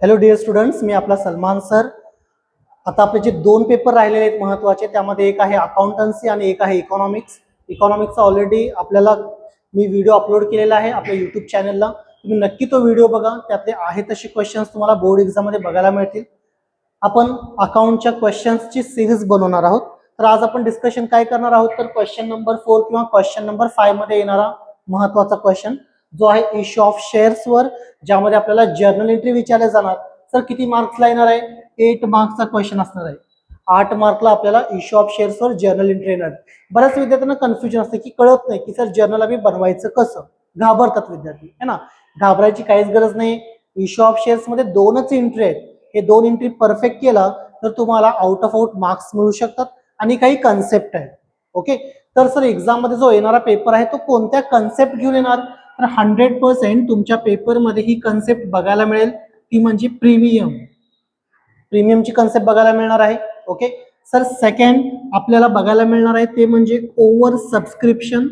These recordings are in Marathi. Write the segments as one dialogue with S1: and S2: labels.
S1: हॅलो डिअर स्टुडंट्स, मी आपला सलमान सर. आता आपले जे दोन पेपर राहिलेले आहेत महत्त्वाचे, त्यामध्ये एक आहे अकाउंटन्सी आणि एक आहे इकॉनॉमिक्स. इकॉनॉमिक्सचा ऑलरेडी आपल्याला मी व्हिडिओ अपलोड केलेला आहे आपल्या यूट्यूब चॅनलला. तुम्ही नक्की तो व्हिडिओ बघा, त्यातले आहे तसे क्वेश्चन्स तुम्हाला बोर्ड एक्झाममध्ये बघायला मिळतील. आपण अकाउंटच्या क्वेश्चन्सची सिरीज बनवणार आहोत. तर आज आपण डिस्कशन काय करणार आहोत, तर क्वेश्चन नंबर 4 किंवा क्वेश्चन नंबर 5 मध्ये येणारा महत्त्वाचा क्वेश्चन जो आहे इश्यू ऑफ शेअर्स वर, ज्यामध्ये आपल्याला जर्नल एंट्री विचारले जाणार. सर किती मार्क्सला येणार आहे? 8 मार्क्सचा क्वेश्चन असणार आहे. 8 मार्कला आपल्याला इश्यू ऑफ शेअर्स वर जर्नल एंट्री येणार. बऱ्याच विद्यार्थ्यांना कन्फ्युजन असते की कळत नाही की सर जर्नल आम्ही बनवायचं कसं, घाबरतात विद्यार्थी, है ना. घाबरायची काहीच गरज नाही. इश्यू ऑफ शेअर्स मध्ये दोनच एंट्री आहेत. हे दोन एंट्री परफेक्ट केला तर तुम्हाला आउट ऑफ आउट मार्क्स मिळू शकतात आणि काही कन्सेप्ट आहेत. ओके, तर सर एक्झाम मध्ये जो येणारा पेपर आहे तो कोणत्या कन्सेप्ट घेऊन येणार, तर 100% तुमच्या पेपरमध्ये ही कन्सेप्ट बघायला मिळेल, ती म्हणजे प्रीमियम. प्रीमियमची कन्सेप्ट बघायला मिळणार आहे. ओके सर, सेकंड आपल्याला बघायला मिळणार आहे ते म्हणजे ओव्हर सबस्क्रिप्शन.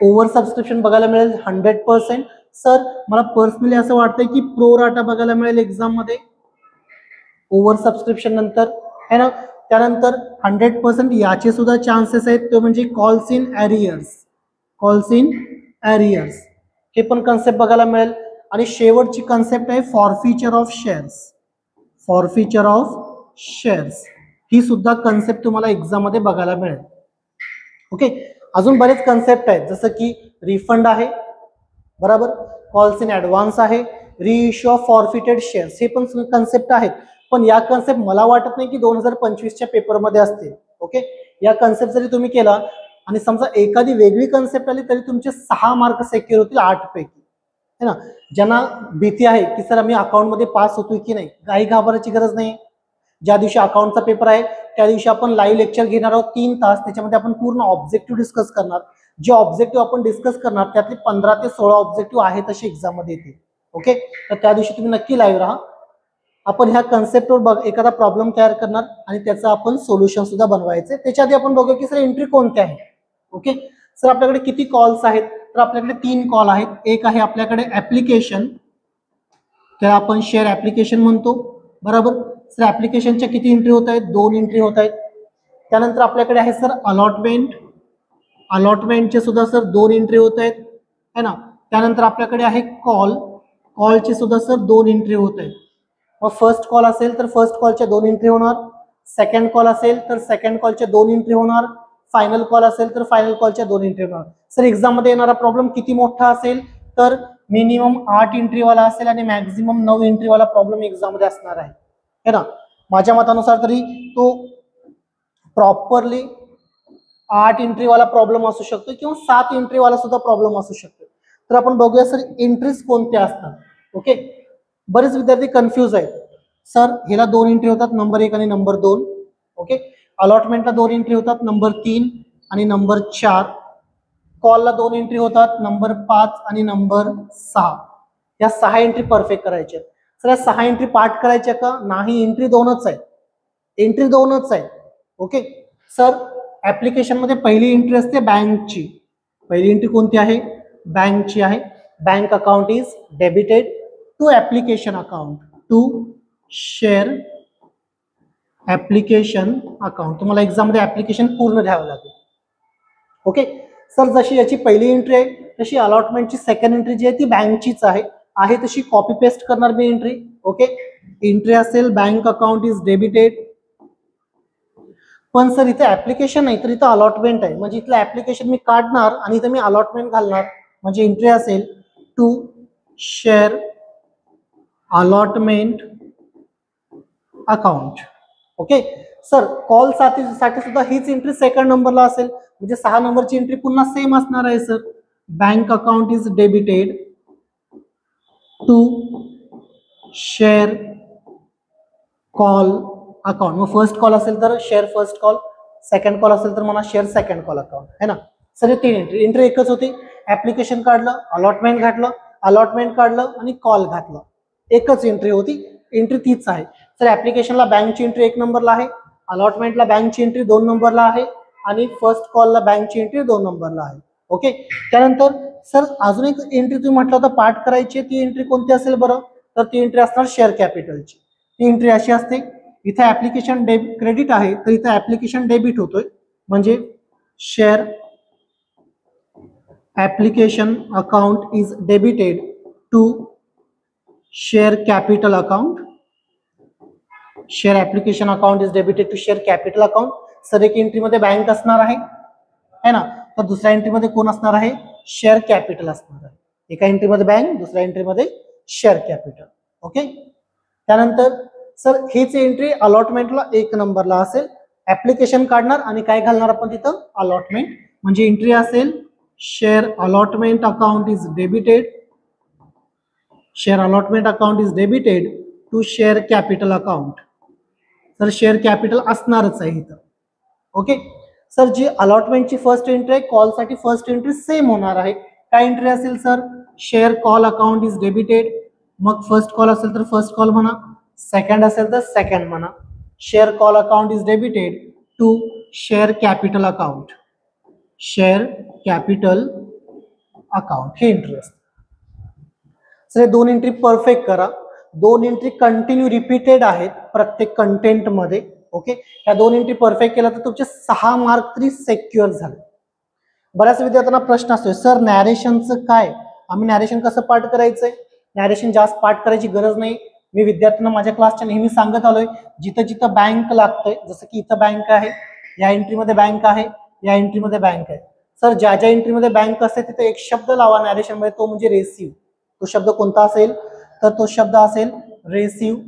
S1: ओव्हर सबस्क्रिप्शन बघायला मिळेल 100%. सर मला पर्सनली असं वाटतंय की प्रो राटा बघायला मिळेल एक्झाम मध्ये ओव्हर सबस्क्रिप्शन नंतर, है ना. त्यानंतर 100% याचे सुद्धा चान्सेस आहेत, तो म्हणजे calls in arrears. Calls in arrears हे पण कन्सेप्ट बघायला मिळेल. आणि शेवटची कन्सेप्ट आहे forfeiture of shares. Forfeiture of shares ही सुद्धा कन्सेप्ट तुम्हाला एक्झाम मध्ये बघायला मिळेल. ओके, अजून बरेच कन्सेप्ट आहेत, जसं की रिफंड आहे, बरोबर, कॉल्स इन ऍडव्हान्स आहे, रिइश्यू ऑफ फॉरफिटेड शेअर्स, हे पण कन्सेप्ट आहेत. पण या कन्सेप्ट मला वाटत नाही की 2025च्या पेपरमध्ये असतील. ओके, या कन्सेप्ट जरी तुम्ही केला आणि समजा एखादी वेगळी कन्सेप्ट आली तरी तुमचे 6 मार्क सेक्युअर होतील 8 पैकी, है ना. ज्यांना भीती आहे की सर आम्ही अकाउंट मध्ये पास होतोय की नाही, काही घाबरायची गरज नाही. ज्या दिवशी अकाउंटचा पेपर आहे त्या दिवशी आपण लाईव्ह लेक्चर घेणार आहोत 3 तास. त्याच्यामध्ये आपण पूर्ण ऑब्जेक्टिव्ह डिस्कस करणार. जे ऑब्जेक्टिव्ह आपण डिस्कस करणार त्यातले 15 ते 16 ऑब्जेक्टिव्ह आहेत तसे एक्झाम मध्ये येतील. ओके, तर त्या दिवशी तुम्ही नक्की लाईव्ह राहा. आपण ह्या कन्सेप्टवर एखादा प्रॉब्लेम तयार करणार आणि त्याचं आपण सोल्युशन सुद्धा बनवायचे. त्याच्या आधी आपण बघूया की सर एंट्री कोणत्या आहे. ओके सर, आपल्याकडे किती कॉल्स आहेत, तर आपल्याकडे 3 कॉल आहेत. एक आहे आपल्याकडे ऍप्लिकेशन, त्याला आपण शेअर ऍप्लिकेशन म्हणतो, बरोबर. सर ऍप्लिकेशनच्या किती एंट्री होत आहेत? 2 एंट्री होत आहेत. त्यानंतर आपल्याकडे आहे सर अलॉटमेंट. अलॉटमेंटचे सुद्धा सर 2 एंट्री होत आहेत, है ना. त्यानंतर आपल्याकडे आहे कॉल. कॉलचे सुद्धा सर 2 एंट्री होत आहेत. मग फर्स्ट कॉल असेल तर फर्स्ट कॉलच्या 2 एंट्री होणार. सेकंड कॉल असेल तर सेकंड कॉलच्या 2 एंट्री होणार. फायनल कॉल असेल तर फायनल कॉलच्या 2 एंट्री होणार. सर एक्झाम मध्ये येणारा प्रॉब्लेम किती मोठा असेल, तर मिनिमम 8 एंट्रीवाला असेल आणि मॅक्झिमम 9 एंट्रीवाला प्रॉब्लेम एक्झाम मध्ये असणार आहे, है ना. माझ्या मतानुसार तरी तो प्रॉपरली 8 एंट्रीवाला प्रॉब्लेम असू शकतो किंवा 7 एंट्रीवाला सुद्धा प्रॉब्लेम असू शकतो. तर आपण बघूया सर एंट्रीज कोणत्या असतात. ओके, बरेच विद्यार्थी कन्फ्यूज आहेत. सर ह्याला 2 एंट्री होतात, नंबर 1 आणि नंबर 2. ओके, अलॉटमेंटला 2 एंट्री होतात, नंबर 3 आणि नंबर 4. कॉलला 2 एंट्री होतात, नंबर 5 आणि नंबर 6. या 6 एंट्री परफेक्ट करायच्या. सर या 6 एंट्री पाठ करायच्या का? नाही, एंट्री 2च आहे. एंट्री 2च आहे. ओके सर, ऍप्लिकेशन मध्ये पहिली एंट्री असते बँकची. पहिली एंट्री कोणती आहे? बँकची आहे. Bank account is debited to application account to share application account. तुम्हाला एक्झाम मध्ये ऍप्लिकेशन पूर्ण घ्यावं लागेल. ओके सर, जशी याची पहिली एंट्री आहे तशी अलॉटमेंटची सेकंड एंट्री जी आहे ती बँकचीच आहे तशी कॉपी पेस्ट करणार मी एंट्री. ओके, एंट्री असेल बँक अकाउंट इज डेबिटेड. पण सर इथे ऍप्लिकेशन नाही तर इथं अलॉटमेंट आहे, म्हणजे इथलं ऍप्लिकेशन मी काढणार आणि इथं मी अलॉटमेंट घालणार. म्हणजे एंट्री असेल to share allotment account. Okay sir, call साठी सुद्धा हीच एंट्री सेकंड नंबरला असेल, म्हणजे 6 नंबरची एंट्री पुन्हा सेम असणार आहे. Sir bank account is debited to share call account. मग फर्स्ट कॉल असेल तर share first call, second call असेल तर मला शेअर सेकंड कॉल अकाउंट, है ना. सर हे 3 एंट्री. एंट्री एकच होती, ऍप्लिकेशन काढलं, अलॉटमेंट घातलं, अलॉटमेंट काढलं आणि कॉल घातलं. एकच एंट्री होती, एंट्री तीच आहे. सर ऍप्लिकेशनला बँकची एंट्री 1 नंबरला आहे, अलॉटमेंटला बँकची एंट्री 2 नंबरला आहे आणि फर्स्ट कॉलला बँकची एंट्री 2 नंबरला आहे. ओके, त्यानंतर सर अजून एक एंट्री तुम्ही म्हटलं होतं पाठ करायची, ती एंट्री कोणती असेल बरं? तर ती एंट्री असणार शेअर कॅपिटलची. ती एंट्री अशी असते, इथे ऍप्लिकेशन क्रेडिट आहे तर इथे ऍप्लिकेशन डेबिट होतोय, म्हणजे share application account is debited to share capital account. Share application account is debited to share capital account. Sir एक एंट्री मध्ये बँक असणार आहे ना, तर दुसऱ्या एंट्री मध्ये कोण असणार आहे, शेअर कॅपिटल असणार आहे. एका एंट्री मध्ये बँक, दुसऱ्या एंट्री मध्ये शेअर कॅपिटल. ओके. त्यानंतर सर हीच एंट्री अलॉटमेंटला 1 नंबरला असेल. ऍप्लिकेशन काढणार आणि काय घालणार आपण तिथं, अलॉटमेंट. म्हणजे एंट्री असेल share allotment account is debited, share allotment account is debited to share capital account. तर शेअर कॅपिटल असणारच आहे इथं. ओके. सर जी अलॉटमेंटची फर्स्ट एंट्री आहे, कॉलसाठी फर्स्ट एंट्री सेम होणार आहे. काय एंट्री असेल sir, share call account is debited. मग फर्स्ट कॉल असेल तर फर्स्ट कॉल म्हणा, सेकंड असेल तर सेकंड म्हणा. Share call account is debited to share capital account, share capital account ही एंट्री असते. सर 2 एंट्री परफेक्ट करा. 2 एंट्री कंटिन्यू रिपीटेड आहेत प्रत्येक कंटेंट मध्ये. ओके. या 2 एंट्री परफेक्ट केला तर तुमचे 6 मार्क तरी सेक्युअर झाले. बऱ्याच विद्यार्थ्यांना प्रश्न असतोय, सर नॅरेशनचं काय, आम्ही नॅरेशन कसं पाठ करायचंय. नॅरेशन जास्त पाठ करायची गरज नाही. मी विद्यार्थ्यांना माझ्या क्लासच्या नेहमी सांगत आलोय, जिथं जिथं बँक लागतंय, जसं की इथं बँक आहे, या एंट्रीमध्ये बँक आहे, या एंट्रीमध्ये बँक आहे. सर ज्या ज्या एंट्रीमध्ये बँक असते तिथे एक शब्द लावा नॅरेशन मध्ये, तो म्हणजे रेसिव्ह. तो शब्द कोणता असेल, तर तो शब्द असेल रेसिव्ह.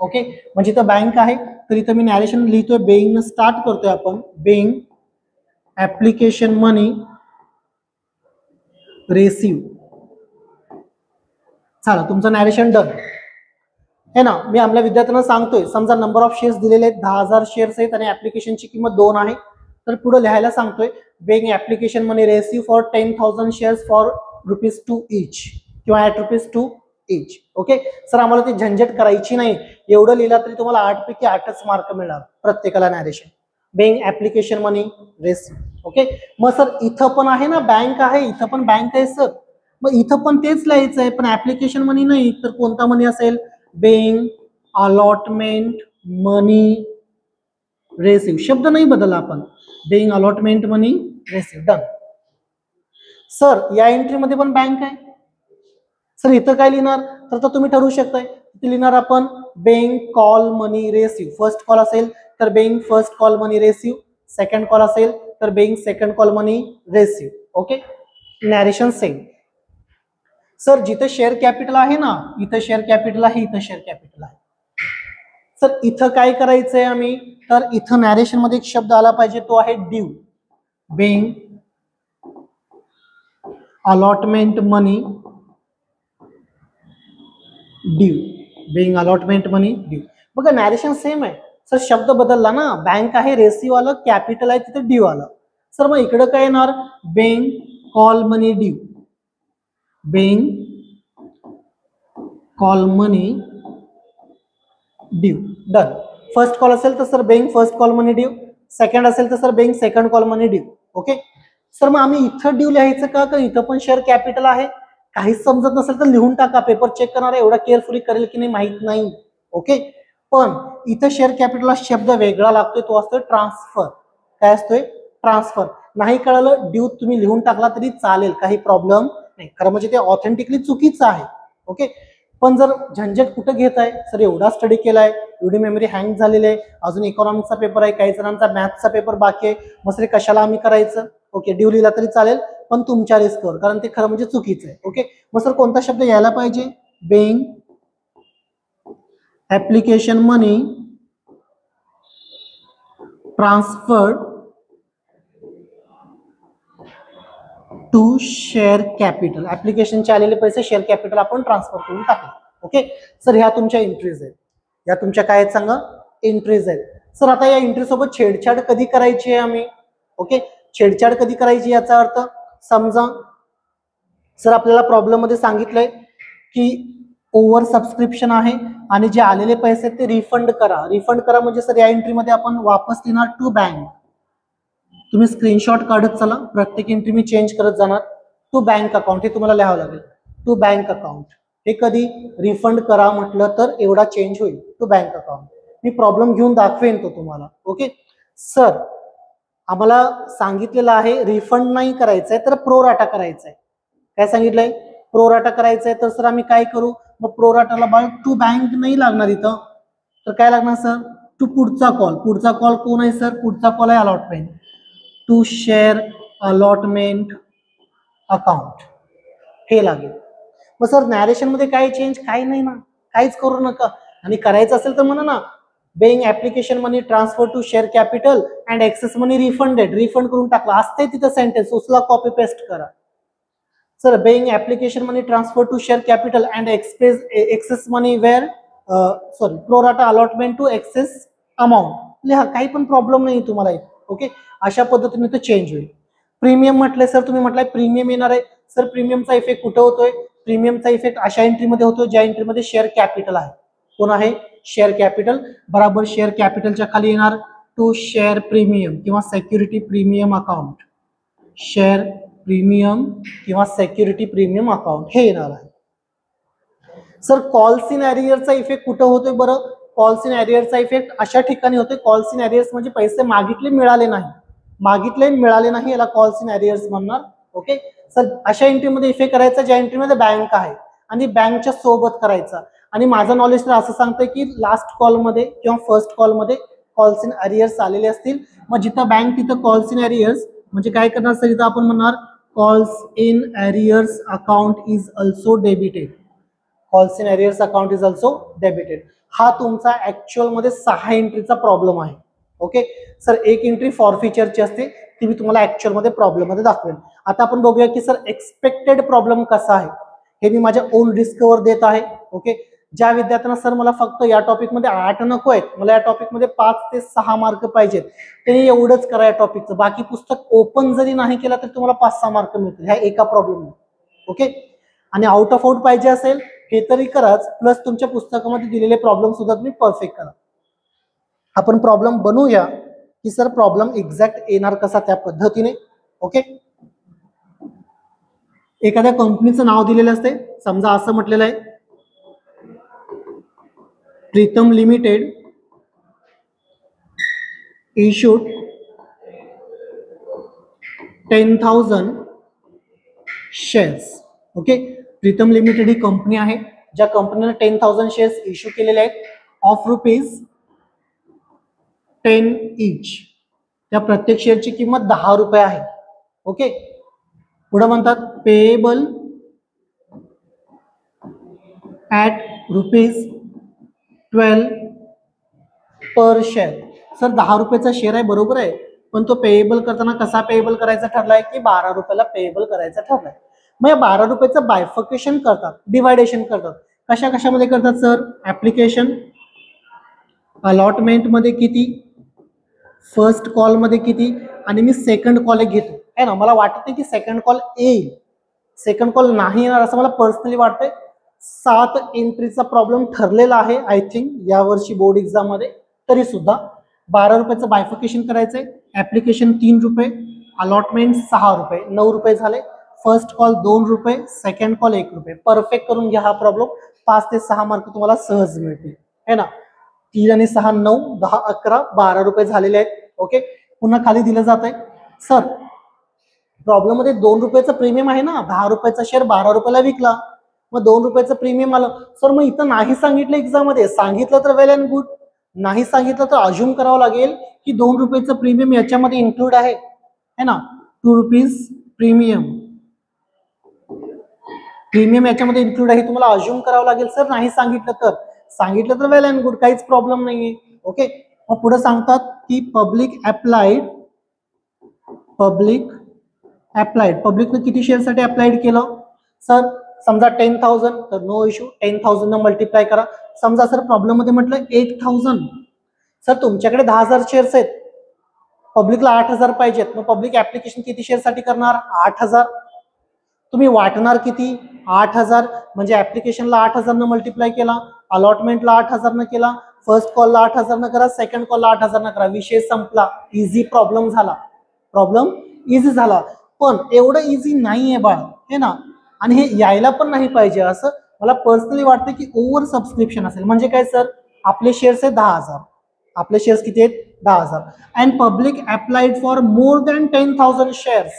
S1: ओके. म्हणजे इथं बँक आहे तर इथं मी नॅरेशन लिहितोय, बेइंग स्टार्ट करतोय आपण, बेइंग ऍप्लिकेशन मनी रेसिव्ह. चला तुमचं नॅरेशन डन है ना. मी आपल्या विद्यार्थ्यांना सांगतोय, समजा नंबर ऑफ शेअर्स दिलेले आहेत 10,000 शेअर्स आहेत आणि ऍप्लिकेशनची किंमत 2 आहे, तर पुढे लिहायला सांगतोय being application money received for 10,000 shares for ₹2 each किंवा ₹2 इच. ओके. सर आम्हाला ती झंझट करायची नाही, एवढं लिहिला तरी तुम्हाला 8 पैकी 8च मार्क मिळणार प्रत्येकाला narration. Being application money रेसिव्ह. Okay. मग सर इथं पण आहे ना बँक आहे, इथं पण बँक आहे सर, मग इथं पण तेच लिहायचं आहे, पण ऍप्लिकेशन मनी नाही, तर कोणता मनी असेल, बेइंग अलॉटमेंट मनी रेसिव्ह. शब्द नाही बदलला आपण, बेइंग अलॉटमेंट मनी रेसिव्ह. डन. सर या एंट्रीमध्ये पण बँक आहे, सर इथं काय लिहिणार, तर तुम्ही ठरवू शकताय. इथे लिहिणार आपण being call money रेसिव्ह. First call असेल तर being first call money रेसिव्ह, second call असेल तर being second call money रेसिव्ह. Okay. Narration same. Sir जिथे शेअर कॅपिटल आहे ना, इथं शेअर कॅपिटल आहे, इथं शेअर कॅपिटल आहे. सर इथं काय करायचंय आम्ही, तर इथं नॅरेशन मध्ये एक शब्द आला पाहिजे, तो आहे ड्यू. बेइंग अलॉटमेंट मनी ड्यू, बेइंग अलॉटमेंट मनी ड्यू. बघा नॅरेशन सेम आहे. सर शब्द बदलला ना, बँक आहे रेसिव्ह आलं, कॅपिटल आहे तिथे ड्यू आलं. सर मग इकडे काय येणार, being call money due, being call money due. Done. First call असेल तर sir being first call money due, second असेल तर sir being second call money due. Okay. Sir मग आम्ही इथं ड्यू लिहायचं का, तर इथं पण शेअर कॅपिटल आहे. काहीच समजत नसेल तर लिहून टाका, पेपर चेक करणार एवढा केअरफुली करेल की नाही माहित नाही. ओके. पण इथं शेअर कॅपिटलला शब्द वेगळा लागतोय, तो असतोय ट्रान्सफर. काय असतोय, ट्रान्सफर. नाही कळालं ड्यू तुम्ही लिहून टाकला तरी चालेल, काही प्रॉब्लेम नाही. खरं म्हणजे ते ऑथेंटिकली चुकीचं आहे. ओके. पण जर झंझट कुठं घेत आहे, सर एवढा स्टडी केलाय, एवढी मेमरी हँग झालेली आहे, अजून इकॉनॉमिक्सचा पेपर आहे, काही जणांचा मॅथ्सचा पेपर बाकी आहे, मग सर कशाला आम्ही करायचं. ओके. ड्यू लिहिला तरी चालेल, पण तुमच्या रिस्कवर, कारण ते खरं म्हणजे चुकीचं आहे. ओके. मग सर कोणता शब्द यायला पाहिजे, being application money transferred to share capital. ऍप्लिकेशनचे आलेले पैसे शेअर कॅपिटल आपण ट्रान्सफर करून टाकले. ओके. सर ह्या तुमच्या एंट्रीज आहेत, या तुमच्या काय आहेत सांगा, एंट्रीज आहेत. सर आता या एंट्री सोबत छेडछाड कधी करायची आहे आम्ही. ओके. छेडछाड कधी करायची याचा अर्थ समजा सर आपल्याला प्रॉब्लेम मध्ये सांगितलंय की ओव्हर सबस्क्रिप्शन आहे आणि जे आलेले पैसे ते रिफंड करा. रिफंड करा म्हणजे सर या एंट्रीमध्ये आपण वापस देणार टू बँक. तुम्ही स्क्रीनशॉट काढत चला, प्रत्येक एंट्री मी चेंज करत जाणार. टू बँक अकाउंट हे तुम्हाला लिहावं लागेल, टू बँक अकाउंट. हे कधी रिफंड करा म्हटलं तर एवढा चेंज होईल टू बँक अकाउंट. मी प्रॉब्लेम घेऊन दाखवेन तो तुम्हाला. ओके सर, आम्हाला सांगितलेलं आहे रिफंड नाही करायचंय तर प्रोराटा करायचंय. काय सांगितलंय? प्रोराटा करायचंय. तर सर आम्ही काय करू? मग प्रोराटाला बाळ टू बँक नाही लागणार इथं, तर काय लागणार सर? टू पुढचा कॉल. पुढचा कॉल कोण आहे सर? पुढचा कॉल आहे allotment. To share allotment account हे लागेल. मग सर नॅरेशन मध्ये काय चेंज? काही नाही ना, काहीच करू नका. आणि करायचं असेल तर म्हणा ना, being application money transfer to share capital and excess money refunded. Refund करून टाकला असते तिथं सेंटेन्स, उचला कॉपी पेस्ट करा. Sir being application money transfer to share capital and excess money where pro rata allotment to excess amount लिहा, काही पण प्रॉब्लेम नाही तुम्हाला. ओके अशा पद्धतीने तो चेंज होईल. प्रीमियम म्हटलंय सर, तुम्ही म्हटलंय प्रीमियम येणार आहे. सर प्रीमियमचा इफेक्ट कुठं होतोय? प्रीमियमचा इफेक्ट अशा एंट्रीमध्ये होतो ज्या एंट्रीमध्ये शेअर कॅपिटल आहे. कोण आहे? Share capital. बराबर शेअर कॅपिटलच्या खाली येणार टू शेअर प्रीमियम किंवा security premium account. Share premium किंवा सेक्युरिटी प्रीमियम अकाउंट हे येणार आहे. सर कॉल्स इन एरियरचा इफेक्ट कुठं होतोय बरं? कॉल्स इन एरियरचा इफेक्ट अशा ठिकाणी होतोय. कॉल्स इन एरियर्स म्हणजे पैसे मागितले मिळाले नाही, मागितले मिळाले नाही, याला कॉल्स इन एरियर्स म्हणणार. ओके सर अशा एंट्रीमध्ये इफेक्ट करायचा ज्या एंट्रीमध्ये बँक आहे आणि बँकच्या सोबत करायचा. आणि माझं नॉलेज तर असं सांगतंय की लास्ट कॉलमध्ये किंवा फर्स्ट कॉलमध्ये कॉल्स इन एरियर्स आलेले असतील. मग जिथं बँक तिथं कॉल्स इन एरियर्स म्हणजे काय करणार सर? इथं आपण म्हणणार calls in arrears account is also debited. Calls in arrears account is also debited. हा तुमचा ऍक्च्युअल मध्ये 6 एंट्रीचा प्रॉब्लेम आहे. ओके सर एक एंट्री फॉर फीचरची असते, ती मी तुम्हाला ऍक्च्युअल मध्ये प्रॉब्लेम मध्ये दाखवेन. आता आपण बघूया की सर एक्सपेक्टेड प्रॉब्लेम कसा आहे, हे मी माझ्या ओन रिस्कवर देत आहे. ओके ज्या विद्यार्थ्यांना सर मला फक्त या टॉपिक मध्ये 8 नको आहेत, मला या टॉपिक मध्ये 5 ते 6 मार्क पाहिजेत, त्यांनी एवढंच करा या टॉपिकचं. बाकी पुस्तक ओपन जरी नाही केला तरी तुम्हाला 5-6 मार्क मिळतील ह्या एका प्रॉब्लेम. ओके आणि आउट ऑफ आउट पाहिजे असेल हे तरी कराच, प्लस तुमच्या पुस्तकामध्ये दिलेले प्रॉब्लेम सुद्धा तुम्ही परफेक्ट करा. आपण प्रॉब्लेम बनवूया की सर प्रॉब्लेम एक्झॅक्ट येणार कसा त्या पद्धतीने. ओके एखाद्या कंपनीचं नाव दिलेलं असते, समजा असं म्हटलेलं आहे Pritam limited issued 10,000 shares. Okay Pritam limited ही कंपनी आहे ज्या कंपनीने 10,000 शेअर्स इश्यू केलेले आहेत ऑफ ₹10 इच. त्या प्रत्येक शेअरची किंमत 10 रुपये आहे. ओके पुढे म्हणतात payable at ₹12 per share. Sir 10 रुपयाचा शेअर आहे बरोबर आहे, पण तो पेएबल करताना कसा पेएबल करायचा ठरलाय की 12 रुपयाला पेएबल करायचा ठरलाय. मग या 12 रुपयाचं बायफिकेशन करतात, डिवायडेशन करतात. कशा कशामध्ये करतात सर? ऍप्लिकेशन, अलॉटमेंट मध्ये किती, फर्स्ट कॉल मध्ये किती, आणि मी सेकंड कॉल एक घेतो आहे ना. मला वाटत नाही की सेकंड कॉल येईल, सेकंड कॉल नाही येणार असं मला पर्सनली वाटतंय. 7 एंट्रीचा प्रॉब्लेम ठरलेला आहे आय थिंक यावर्षी बोर्ड एक्झाम मध्ये. तरी सुद्धा 12 रुपयाचं बायफिकेशन करायचंय. ऍप्लिकेशन 3 रुपये, अलॉटमेंट 6 रुपये, 9 रुपये झाले. फर्स्ट कॉल 2 रुपये, सेकंड कॉल 1 रुपये. परफेक्ट करून घ्या हा प्रॉब्लेम. 5 ते 6 मार्क तुम्हाला सहज मिळतील है ना. 3 आणि 6 9 10 11 12 रुपये झालेले आहेत. ओके पुन्हा खाली दिलं जात आहे सर प्रॉब्लेम मध्ये 2 रुपयाचं प्रीमियम आहे ना. 10 रुपयाचा शेअर 12 रुपयाला विकला, मग 2 रुपयाचं प्रीमियम आलं. सर मग इथं नाही सांगितलं एक्झाम मध्ये, सांगितलं तर वेल अँड गुड, नाही सांगितलं तर अज्युम करावं लागेल की 2 रुपयाचं प्रीमियम याच्यामध्ये इन्क्लूड आहे है ना. 2 रुपीज प्रीमियम, प्रीमियम याच्यामध्ये इन्क्लूड आहे, तुम्हाला अज्युम करावं लागेल. सर नाही सांगितलं तर, सांगितलं तर वेल अँड गुड, काहीच प्रॉब्लेम नाहीये. ओके मग पुढे सांगतात की पब्लिक अप्लाइड पब्लिकने किती शेअर साठी अप्लाइड केलं सर? समजा 10,000 तर नो इश्यू, 10,000 न मल्टिप्लाय करा. समजा सर प्रॉब्लेम मध्ये म्हटलं 8,000. सर तुमच्याकडे 10,000 शेअर्स आहेत, पब्लिकला 8,000 पाहिजेत, मग पब्लिक ऍप्लिकेशन किती शेअर साठी करणार? 8,000. तुम्ही वाटणार किती? 8,000. म्हणजे ऍप्लिकेशनला 8,000 न मल्टिप्लाय केला, अलॉटमेंटला 8,000 न केला, फर्स्ट कॉलला 8,000 न करा, सेकंड कॉलला 8,000 न करा. विषय संपला. इझी प्रॉब्लेम झाला, प्रॉब्लेम इझी झाला. पण एवढं इझी नाहीये बाळ हे ना, आणि हे यायला पण नाही पाहिजे असं. मला पर्सनली वाटतं की ओव्हर सबस्क्रिप्शन असेल. म्हणजे काय सर, आपले शेअर्स आहे 10,000, आपले शेअर्स किती आहेत 10,000 and public applied for more than 10,000 shares.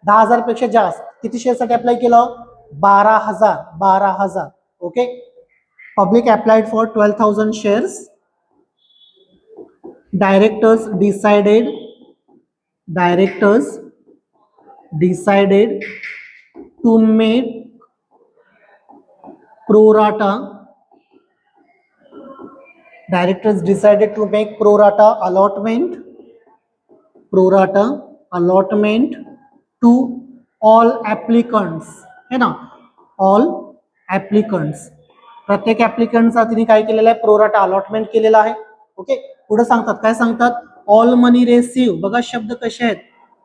S1: 10,000 पेक्षा जास्त किती शेअरसाठी अप्लाय केलं 12,000. Okay, public applied for 12,000 shares. Directors decided to make pro rata. Directors decided to make pro rata allotment to all applicants. है ना, all applicants. प्रत्येक ऍप्लिकंटचा तिने काय केलेलं आहे, प्रोराटा अलॉटमेंट केलेला आहे. ओके, पुढे सांगतात, काय सांगतात, ऑल मनी रेसिव्ह. बघा शब्द कसे आहेत,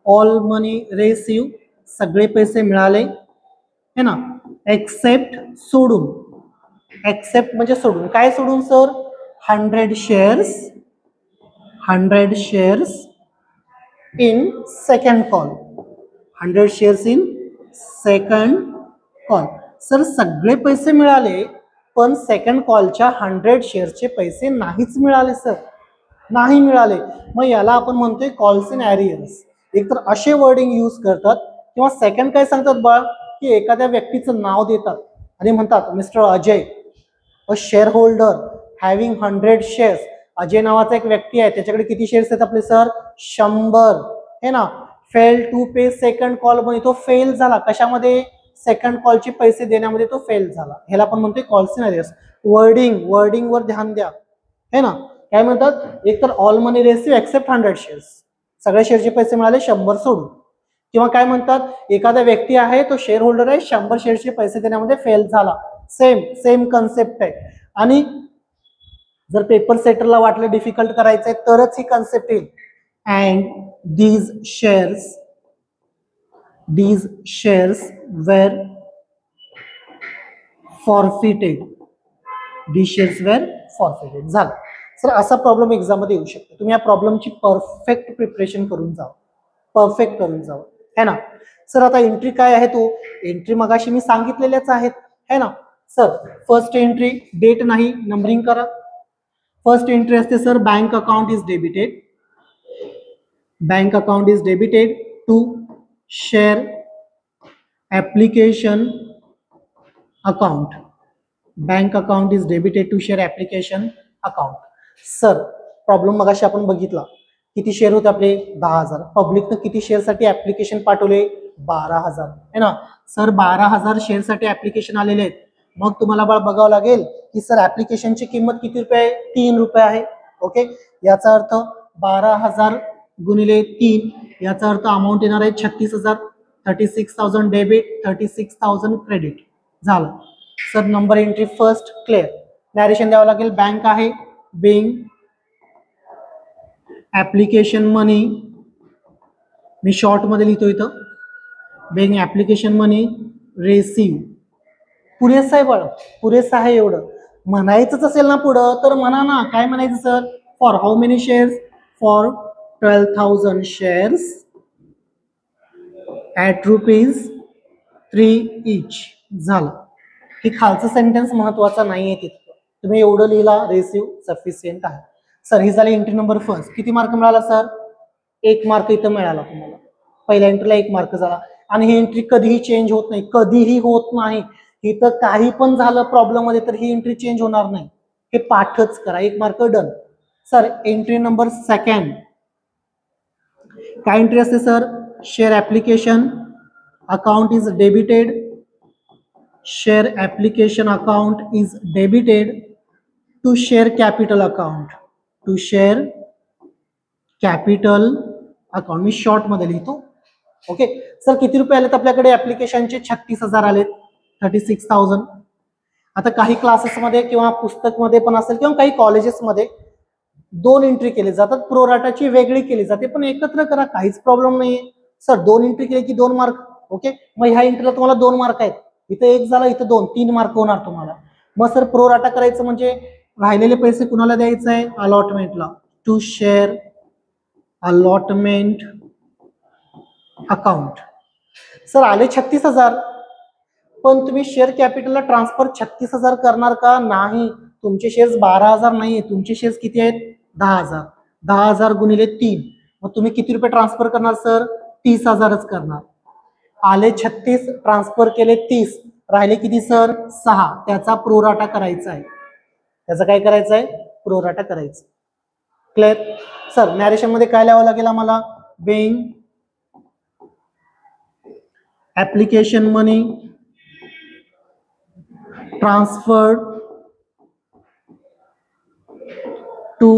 S1: ऑल मनी रेसिव्ह, सगळे पैसे मिळाले है ना, एक्सेप्ट सोडून. एक्सेप्ट म्हणजे सोडून, काय सोडून sir, 100 shares in second call. 100 shares in second call. Sir सगळे पैसे मिळाले पण सेकंड कॉलच्या 100 शेअर्सचे पैसे नाहीच मिळाले सर, नाही मिळाले. मग याला आपण म्हणतोय कॉल्स इन ॲरियर्स. एकतर असे वर्डिंग यूज करतात किंवा सेकंड काय सांगतात बाळ, की एखाद्या व्यक्तीचं नाव देतात आणि म्हणतात mister Ajay, a share holder having 100 shares. Ajay नावाचा एक व्यक्ती आहे, त्याच्याकडे किती शेअर्स आहेत आपले सर 100 है ना. Fail to pay second call, मध्ये तो फेल झाला, कशामध्ये, सेकंड कॉलचे पैसे देण्यामध्ये तो फेल झाला. ह्याला आपण म्हणतोय कॉल्स इन ॲरियर्स. वर्डिंग वर ध्यान द्या है ना. काय म्हणतात, एक तर ऑल मनी रेसिव्ह एक्सेप्ट 100 शेअर्स, सगळ्या शेअरचे पैसे मिळाले 100 सोडून. किंवा काय म्हणतात, एखादा व्यक्ती आहे तो शेअर होल्डर आहे, 100 शेअरचे पैसे देण्यामध्ये फेल झाला. सेम कन्सेप्ट आहे. आणि जर पेपर सेटरला वाटलं डिफिकल्ट करायचंय तरच ही कन्सेप्ट येईल. And these shares were forfeited. झालं सर. असा प्रॉब्लेम एक्झाम मध्ये येऊ शकतो. तुम्ही या प्रॉब्लेमची परफेक्ट प्रिपरेशन करून जावं है ना. सर आता एंट्री काय आहे, तो एंट्री मगाशी मी सांगितलेल्याच आहेत है ना. सर फर्स्ट एंट्री, डेट नाही, नंबरिंग करा. फर्स्ट एंट्री असते sir, bank account is debited to share application account. Bank account is debited to share application account. Sir problem मगाशी आपण बघितला, किती शेअर होते आपले 10,000. पब्लिकनं किती शेअरसाठी ऍप्लिकेशन पाठवले 12,000 है ना. सर 12,000 शेअरसाठी ऍप्लिकेशन आलेले आहेत. मग तुम्हाला बघावं लागेल की सर ऍप्लिकेशनची किंमत किती रुपये आहे, 3 रुपये आहे. ओके, याचा अर्थ 12,000 गुणिले 3, याचा अर्थ अमाऊंट येणार आहे 36,000. 36,000 डेबिट, 36,000 क्रेडिट. झालं sir. Number entry first clear. Narration द्यावं लागेल, बँक आहे, बिंग ऍप्लिकेशन मनी, मी शॉर्ट मध्ये लिहितो इथं, बिंग ऍप्लिकेशन मनी रेसिव्ह. पुरेसा आहे बाळ, पुरेसा आहे. एवढं म्हणायचंच असेल ना पुढं तर म्हणा ना. काय म्हणायचं sir, for how many shares, for 12,000 shares at ₹3 each. झालं. हे खालचं सेंटेन्स महत्वाचा नाहीये तितकं, तुम्ही एवढं लिहिला रेसिव्ह सफिशियंट आहे. सर ही झाली एंट्री नंबर फर्स्ट. किती मार्क मिळाला सर, 1 मार्क इथं मिळाला तुम्हाला. पहिल्या एंट्रीला 1 मार्क झाला. आणि ही एंट्री कधीही चेंज होत नाही, कधीही होत नाही. इथं काही पण झालं प्रॉब्लेम मध्ये तर ही एंट्री चेंज होणार नाही. हे पाठच करा, 1 mark done. Sir entry number second, काय एंट्री असते sir, share application account is debited. Share application account is debited to share capital account. To share capital account, मी शॉर्ट मध्ये लिहितो. ओके सर, किती रुपये आलेत आपल्याकडे ऍप्लिकेशनचे, 36,000 आलेत, 36,000. आता काही क्लासेसमध्ये किंवा पुस्तकमध्ये पण असेल किंवा काही कॉलेजेसमध्ये 2 एंट्री केली जातात, प्रोराटाची वेगळी केली जाते, पण एकत्र करा, काहीच प्रॉब्लेम नाहीये. सर 2 एंट्री केली की 2 मार्क. ओके, मग ह्या एंट्रीला तुम्हाला 2 मार्क आहेत, इथं 1 झाला, इथं 2, 3 मार्क होणार तुम्हाला. मग सर प्रोराटा करायचं म्हणजे राहिलेले पैसे कुणाला द्यायचं आहे, अलॉटमेंटला. To share allotment account. Sir आले 36,000, पण तुम्ही शेअर कॅपिटलला ट्रान्सफर 36,000 करणार का? नाही, तुमचे शेअर्स 12,000 नाहीये, तुमचे शेअर्स किती आहेत? 10,000. 10,000 गुणिले 3, मग तुम्ही किती रुपये ट्रान्सफर करणार सर? 30,000च करणार. आले 36, ट्रान्सफर केले 30, राहिले किती सर? 6. त्याचा प्रोराटा करायचा आहे. त्याचा काय करायचं आहे? प्रोराटा करायचं. Clear sir? नॅरेशन मध्ये काय लिहावं लागेल आम्हाला? Being application money transferred to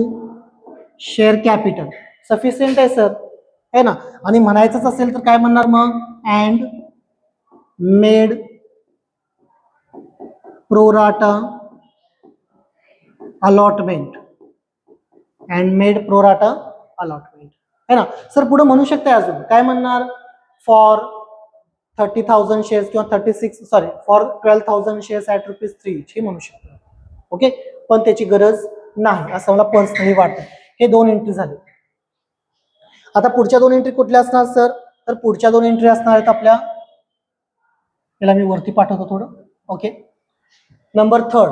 S1: share capital. Sufficient आहे सर, है ना? आणि म्हणायचंच असेल तर काय म्हणणार मग? And made pro rata allotment. And made pro rata allotment, है ना सर? पुढे म्हणू शकता अजून काय म्हणणार? फॉर 30,000 शेअर्स किंवा 36 सॉरी फॉर 12,000 शेअर्स ॲट ₹3 हे म्हणू शकतो. ओके, पण त्याची गरज नाही असं मला पर्सनली वाटतं. हे 2 एंट्री झाले. आता पुढच्या 2 एंट्री कुठल्या असणार सर? तर पुढच्या 2 एंट्री असणार आहेत आपल्या, याला मी वरती पाठवतो थोडं. ओके, नंबर 3,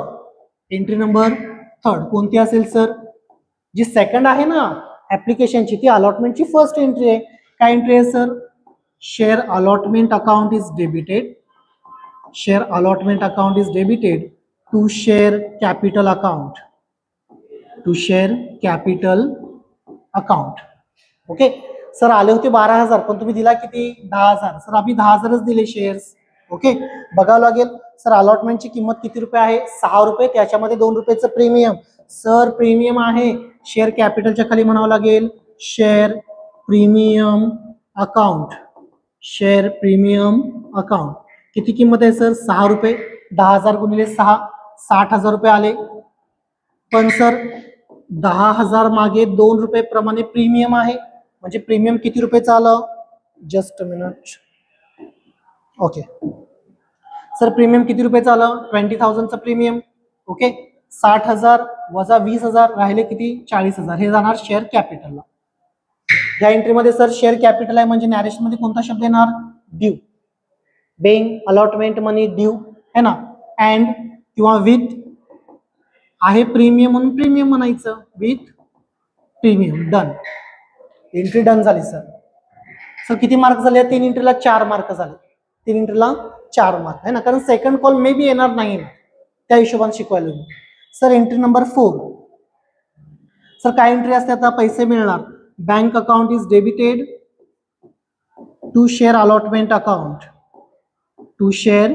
S1: एंट्री नंबर 3 कोणती असेल सर? जी सेकंड आहे ना ऍप्लिकेशनची, ती अलॉटमेंटची फर्स्ट एंट्री आहे. काय एंट्री आहे sir? Share allotment account is debited. Share allotment account is debited to share capital account. To share capital account. Okay sir, आले होते 12,000 पण तुम्ही दिला किती? 10,000. सर आम्ही 10,000च दिले शेअर्स. ओके, बघावं लागेल सर अलॉटमेंटची किंमत किती रुपये आहे? 6 रुपये. त्याच्यामध्ये 2 रुपयाचं प्रीमियम. सर प्रीमियम आहे, शेअर कॅपिटलच्या खाली म्हणावं लागेल share premium account. Share premium account. किती किंमत आहे सर? 6 रुपये. 10,000 गुणिले 6, 60,000 रुपये आले. पण सर 10,000 मागे 2 रुपये प्रमाणे प्रीमियम आहे, म्हणजे प्रीमियम किती रुपयेचं आलं? Just a minute. Okay sir, premium किती रुपयेचं आलं? 20,000चं प्रीमियम. ओके, 60,000 वजा 20,000 राहिले किती? 40,000. हे जाणार शेअर कॅपिटलला. या एंट्रीमध्ये सर शेअर कॅपिटल आहे म्हणजे नॅरेशन मध्ये कोणता शब्द येणार? ड्यू. बेइंग अलॉटमेंट मनी ड्यू, है ना? अँड किंवा विथ आहे प्रीमियम म्हणून प्रीमियम म्हणायचं. With premium. Done. Entry done झाली सर. सर किती मार्क झाले? 3 एंट्रीला 4 मार्क झाले. 3 एंट्रीला 4 मार्क आहे ना, कारण सेकंड कॉल मे बी येणार नाही त्या हिशोबाने शिकवायला. Sir entry number 4. सर काय एंट्री असते? आता पैसे मिळणार. Bank account is debited to share allotment account. To share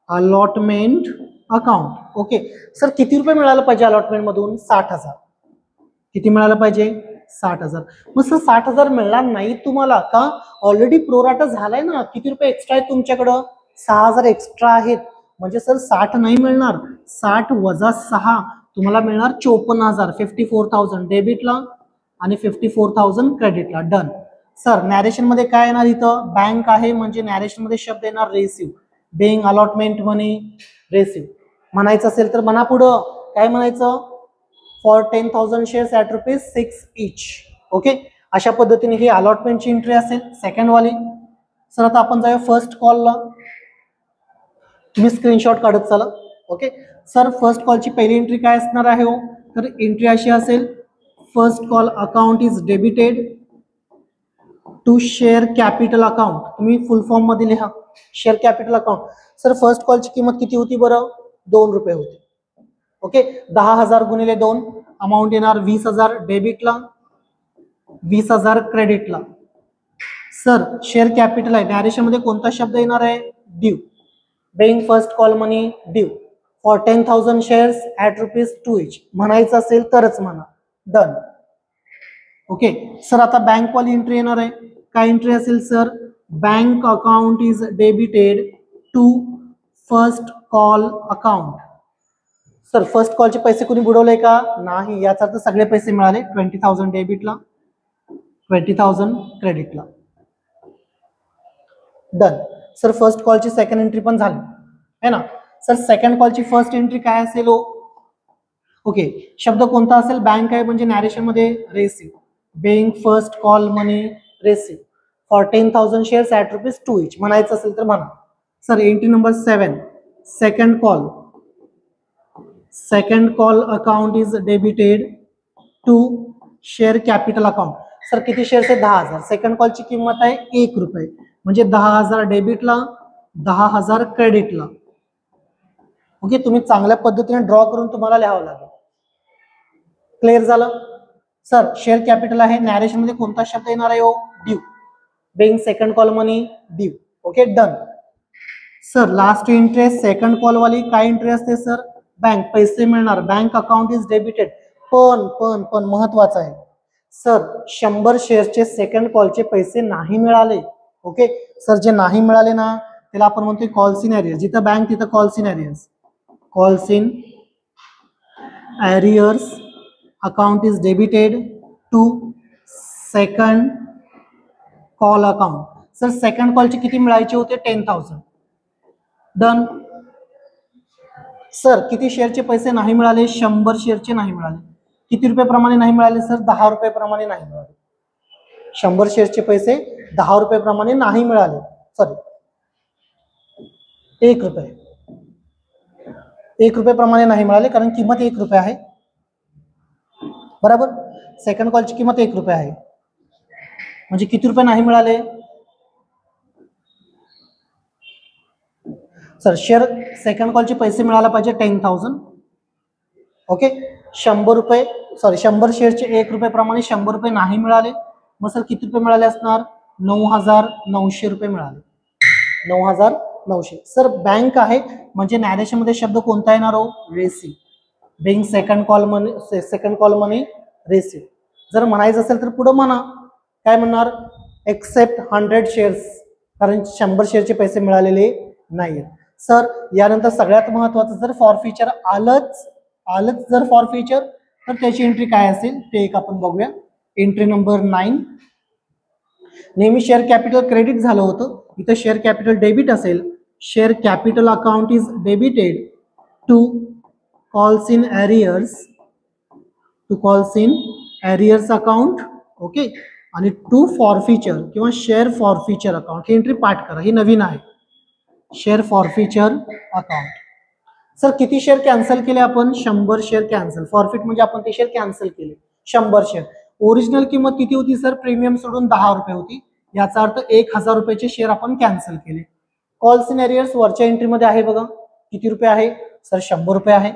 S1: allotment account. Okay sir, किती रुपये मिळालं पाहिजे अलॉटमेंट मधून? 60,000. किती मिळालं पाहिजे? 60,000. मग सर 60,000 मिळणार नाही तुम्हाला का? ऑलरेडी प्रोराटा झालाय ना. किती रुपये एक्स्ट्रा आहेत तुमच्याकडं? 6,000 एक्स्ट्रा आहेत, म्हणजे सर 60 नाही मिळणार. 60 वजा 6 तुम्हाला मिळणार 54,000. 54,000 डेबिटला आणि 54,000 क्रेडिटला. डन. सर नॅरेशन मध्ये काय येणार? इथं बँक आहे म्हणजे नॅरेशन मध्ये शब्द येणार रेसिव्ह. बेइंग अलॉटमेंट मनी रेसिव्ह. म्हणायचं असेल तर म्हणा पुढं. काय म्हणायचं? For 10,000 shares at ₹6 each. Okay, अशा पद्धतीने ही अलॉटमेंटची एंट्री असेल सेकंड वाली. सर आता आपण जाऊया फर्स्ट कॉलला. तुम्ही स्क्रीनशॉट काढत चला. ओके सर, फर्स्ट कॉलची पहिली एंट्री काय असणार आहे हो? तर एंट्री अशी असेल, first call account is debited to share capital account. तुम्ही फुल फॉर्म मध्ये लिहा share capital account. Sir first कॉलची किंमत किती होती बरं? 2 रुपये होती. ओके, 10,000 गुणिले 2 अमाऊंट येणार 20,000 डेबिटला, 20,000 क्रेडिटला. सर शेअर कॅपिटल आहे, नॅरेशन मध्ये कोणता शब्द येणार आहे? Due. Being first call money due for 10,000 shares at ₹2 each. म्हणायचं असेल तरच म्हणा. डन. ओके सर, आता बँक वाली एंट्री येणार आहे. काय एंट्री असेल sir? Bank account is debited to first call account. Sir first कॉलचे पैसे कोणी बुडवले का? नाही, याचा अर्थ सगळे पैसे मिळाले. 20,000 डेबिटला, 20,000 क्रेडिटला. डन. सर फर्स्ट कॉलची सेकंड एंट्री पण झाली है ना. सर सेकंड कॉलची फर्स्ट एंट्री काय असेल हो? ओके, शब्द कोणता असेल? बँक आहे म्हणजे नॅरेशन मध्ये received. Being first call money received for 10,000 shares at ₹2 each. म्हणायचं असेल तर म्हणा. Sir entry number 7, second call account is debited to share capital account. Sir किती शेअर्स आहे? 10,000. सेकंड कॉलची किंमत आहे 1 रुपये, म्हणजे 10,000 डेबिटला, 10,000 क्रेडिटला. ओके, तुम्ही चांगल्या पद्धतीने ड्रॉ करून तुम्हाला लिहावं लागेल. क्लिअर झालं? सर शेअर कॅपिटल आहे, नॅरेशन मध्ये कोणता शब्द येणार आहे? Due. Being second call money due. Okay, done. Sir last entry आहे सेकंड कॉल वाली. काय एंट्री असते सर? बँक, पैसे मिळणार, बँक अकाउंट इज डेबिटेड. पण महत्वाचं आहे सर, 100 शेअर्सचे सेकंड कॉलचे पैसे नाही मिळाले. ओके सर, जे नाही मिळाले ना त्याला आपण म्हणतोय कॉल्स इन एरियर्स. जिथं बँक तिथं calls in arrears. Calls in arrears account is debited to second call account. Sir second कॉलचे किती मिळायचे होते? 10,000. डन. सर किती शेअरचे पैसे नाही मिळाले? 100 शेअरचे नाही मिळाले. किती रुपये प्रमाणे नाही मिळाले सर? 10 रुपये प्रमाणे नाही मिळाले. 100 शेअरचे पैसे 10 रुपये प्रमाणे नाही मिळाले. सॉरी 1 रुपये, 1 रुपये प्रमाणे नाही मिळाले, कारण किंमत 1 रुपये आहे. बरोबर, सेकंड कॉलची किंमत 1 रुपये आहे, म्हणजे किती रुपये नाही मिळाले सर? शेअर सेकंड कॉलचे पैसे मिळायला पाहिजे 10,000. ओके, 100 रुपये, सॉरी 100 शेअरचे 1 रुपये प्रमाणे 100 रुपये नाही मिळाले. मग सर किती रुपये मिळाले असणार? 9,900 रुपये मिळाले. 9,900. सर बँक आहे, म्हणजे नॅरेशन मध्ये शब्द कोणता येणार? रेसिव. बेइंग सेकंड कॉल मनी रेसिव. जर म्हणायचं असेल तर पुढे म्हणा, काय म्हणणार? एक्सेप्ट 100 शेअर्स, कारण 100 शेअरचे पैसे मिळालेले नाहीत. सर यानंतर सगळ्यात महत्वाचं, जर फॉरफिचर आलंच जर फॉरफिचर, तर त्याची एंट्री काय असेल ते एक आपण बघूया. Entry number 9. नेहमी शेअर कॅपिटल क्रेडिट झालं होतं, इथं शेअर कॅपिटल डेबिट असेल. Share capital account is debited to calls in arrears account. Okay, आणि टू फॉरफिचर किंवा शेअर फॉरफिचर अकाउंट. ही एंट्री पाठ करा, ही नवीन आहे. Share forfeiture account. सर किती शेअर कॅन्सल केले आपण? 100 शेअर कॅन्सल. फॉरफिट म्हणजे आपण ते शेअर कॅन्सल केले. 100 शेअर. ओरिजिनल किंमत किती होती सर? प्रीमियम सोडून 10 रुपये होती. याचा अर्थ 1,000 रुपयाचे शेअर आपण कॅन्सल केले. कॉल्स इन एरियर्स वरच्या एंट्रीमध्ये आहे बघा, किती रुपये आहे सर? 100 रुपये आहे.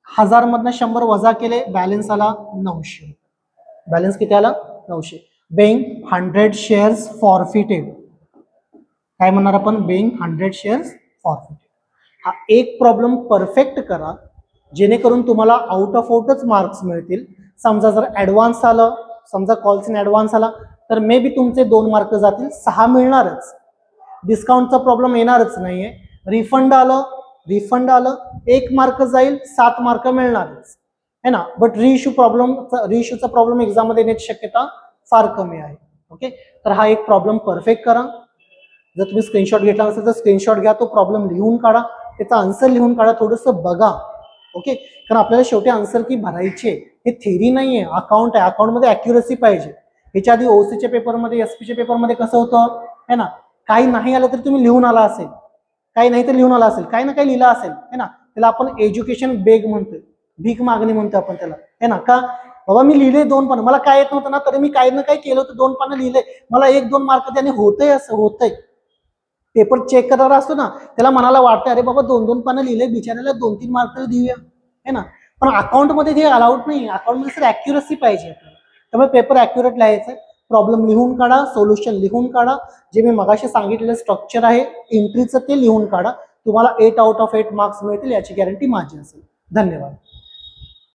S1: 1000 मधनं 100 वजा केले, बॅलन्स आला 900. बॅलन्स किती आला? 900. Being 100 shares forfeited. काय म्हणणार आपण? Being 100 shares forfeited. हा एक प्रॉब्लेम परफेक्ट करा, जेणेकरून तुम्हाला आउट ऑफ आउटच मार्क्स मिळतील. समजा जर ऍडव्हान्स आलं, समजा कॉल्स इन ऍडव्हान्स आला, तर मे बी तुमचे 2 मार्क जातील, 6 मिळणारच. डिस्काउंटचा प्रॉब्लेम येणारच नाहीये. रिफंड आलं 1 मार्क जाईल, 7 मार्क मिळणारच है ना. बट रिइश्यूचा प्रॉब्लेम एक्झाम मध्ये येण्याची शक्यता फार कमी आहे. ओके, तर हा एक प्रॉब्लेम परफेक्ट करा. जर तुम्ही स्क्रीनशॉट घेतला नसेल तर स्क्रीनशॉट घ्या, तो प्रॉब्लेम लिहून काढा, त्याचा आन्सर लिहून काढा, थोडंसं बघा. ओके, कारण आपल्याला शेवटी आन्सर की भरायची आहे, हे थेरी नाहीये, अकाउंट आहे. अकाउंटमध्ये ॲक्युरसी पाहिजे. ह्याच्या आधी ओसीच्या पेपरमध्ये, एसपीच्या पेपरमध्ये कसं होतं है ना, काही नाही आलं तर तुम्ही लिहून आला असेल, काही नाही तर लिहून आला असेल, काही ना काही लिहिलं असेल है ना. त्याला आपण एज्युकेशन बेग म्हणतोय, भीक मागणी म्हणतो आपण त्याला है ना. का बाबा मी लिहिले 2 पानं, मला काय येत नव्हतं ना, तरी मी काही ना काही केलं होतं, 2 पानं लिहिले, मला 1-2 मार्क त्याने होतंय. असं होतंय. पेपर चेक करणारा असतो ना, त्याला मनाला वाटतं अरे बाबा 2-2 पानं लिहिले, बिचाऱ्याला 2-3 मार्क देऊया है ना. पण अकाउंटमध्ये हे अलाउड नाही. अकाउंटमध्ये सर ॲक्युरसी पाहिजे आपल्याला. त्यामुळे पेपर ॲक्युरेट लिहायचं. प्रॉब्लेम लिहून काढा, सोल्युशन लिहून काढा. जे मी मगाशी सांगितलेलं स्ट्रक्चर आहे एंट्रीचं ते लिहून काढा. तुम्हाला 8 आउट ऑफ 8 मार्क्स मिळतील, याची गॅरंटी माझी असेल. धन्यवाद.